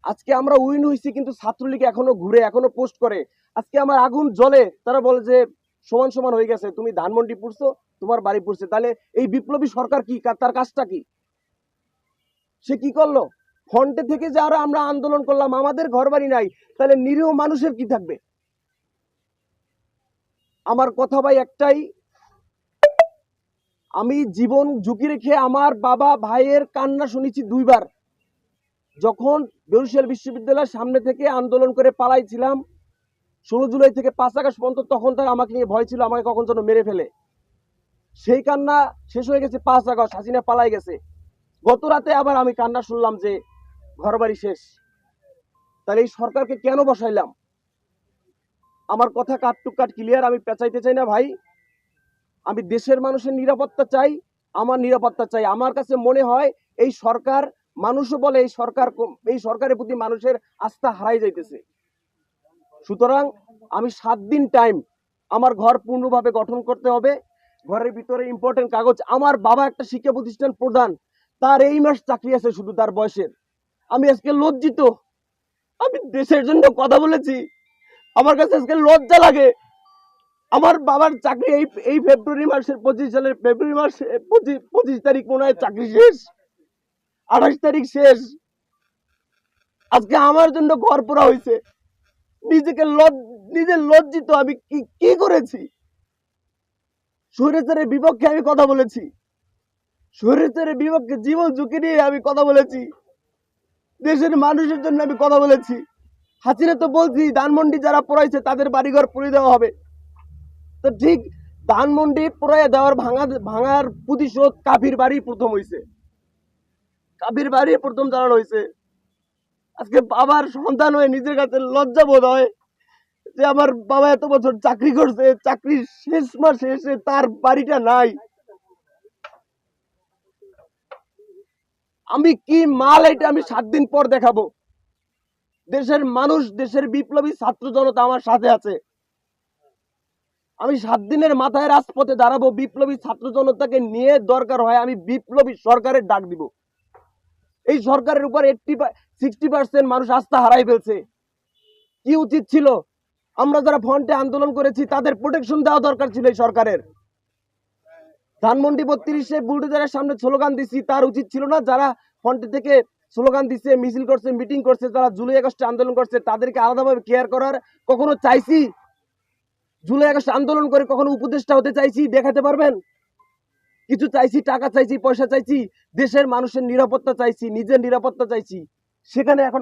আজকে আমরা উইন হইছি, কিন্তু ছাত্রলীগ এখনো ঘুরে, এখনো পোস্ট করে। আজকে আমার আগুন জ্বলে, তারা বলে যে সমান সমান হয়ে গেছে, তুমি ধানমন্ডি পড়ছো, তোমার বাড়ি পড়ছে। তাহলে এই বিপ্লবী সরকার কি, তার কাজটা কি, সে কি করলো? ফ্রন্টে থেকে যারা আমরা আন্দোলন করলাম, আমাদের ঘর বাড়ি নাই, তাহলে নিরীহ মানুষের কি থাকবে? আমার কথা ভাই একটাই, আমি জীবন ঝুঁকি রেখে আমার বাবা ভাইয়ের কান্না শুনেছি দুইবার। যখন বরিশাল বিশ্ববিদ্যালয়ের সামনে থেকে আন্দোলন করে পালাইছিলাম 16 জুলাই থেকে 5 আগস্ট পর্যন্ত, তখন তার আমাকে নিয়ে ভয় ছিল আমাকে কখন যেন মেরে ফেলে। সেই কান্না শেষ হয়ে গেছে 5 আগস্ট, হাসিনা পালাই গেছে। গত রাতে আবার আমি কান্না শুনলাম যে ঘর বাড়ি শেষ। তাহলে এই সরকারকে কেন বসাইলাম? আমার কথা কাট টু কাট ক্লিয়ার, আমি পেঁচাইতে চাই না ভাই। আমি দেশের মানুষের নিরাপত্তা চাই, আমার নিরাপত্তা চাই। আমার কাছে মনে হয় এই সরকার, মানুষও বলে এই সরকারের প্রতি মানুষের আস্থা হারাই যাইতেছে। সুতরাং আমি 7 দিন টাইম, আমার ঘর পূর্ণভাবে গঠন করতে হবে। ঘরের ভিতরে ইম্পর্টেন্ট কাগজ, আমার বাবা একটা শিক্ষা প্রতিষ্ঠান প্রধান, তার এই মাস চাকরি আছে শুধু তার বয়সের। আমি আজকে লজ্জিত, আমি দেশের জন্য কথা বলেছি, আমার কাছে আজকে লজ্জা লাগে। আমার বাবার চাকরি এই ফেব্রুয়ারি মাসের 25 সালের ফেব্রুয়ারি মাসে 25 তারিখ মনে হয় চাকরি শেষ, 28 তারিখ শেষ। আজকে আমার জন্য ঘর পোড়া হয়েছে। নিজে লজ্জিত, আমি কি করেছি? স্বৈরাচারের বিপক্ষে আমি কথা বলেছি, স্বৈরাচারের বিপক্ষে জীবন ঝুঁকি নিয়ে আমি কথা বলেছি, দেশের মানুষের জন্য আমি কথা বলেছি। হাসিনা তো বলছি ধানমন্ডি যারা পড়াইছে তাদের বাড়িঘর পুড়িয়ে দেওয়া হবে। তো ঠিক ধানমন্ডি পুরাইয়া দেওয়ার ভাঙার প্রতিশোধ কাফির বাড়ি প্রথম হয়েছে, কাফির বাড়ি প্রথম জানানো হয়েছে। আজকে বাবার সন্তান হয়ে নিজের কাছে লজ্জা বোধ হয় যে আমার বাবা এত বছর চাকরি করছে, চাকরির শেষ মাসে এসে তার বাড়িটা নাই। আমি কি মাল, এটা আমি 7 দিন পর দেখাবো। দেশের মানুষ, দেশের বিপ্লবী ছাত্র জনতা আমার সাথে আছে। আমি 7 দিনের মাথায় রাজপথে দাঁড়াবো, বিপ্লবী ছাত্র জনতাকে নিয়ে দরকার হয় আমি বিপ্লবী সরকারের ডাক দিব। এই সরকারের উপর 60% মানুষ আস্থা হারাই ফেলছে। কি উচিত ছিল? আমরা যারা ফ্রন্টে আন্দোলন করেছি তাদের প্রোটেকশন দেওয়া দরকার ছিল এই সরকারের। ধানমন্ডি 32-এ বুলডোজারের সামনে স্লোগান দিছি, তার উচিত ছিল না? যারা ফ্রন্টে থেকে স্লোগান দিচ্ছে, মিছিল করছে, মিটিং করছে, যারা জুলাই আগস্টে আন্দোলন করছে, তাদেরকে আলাদাভাবে কেয়ার করার কখনো চাইছি? জুলাই আগস্ট আন্দোলন করে কখনো উপদেষ্টা হতে চাইছি? দেখাতে পারবেন? কিছু চাইছি? টাকা চাইছি, পয়সা চাইছি, দেশের মানুষের নিরাপত্তা চাইছি, নিজের নিরাপত্তা চাইছি। সেখানে এখন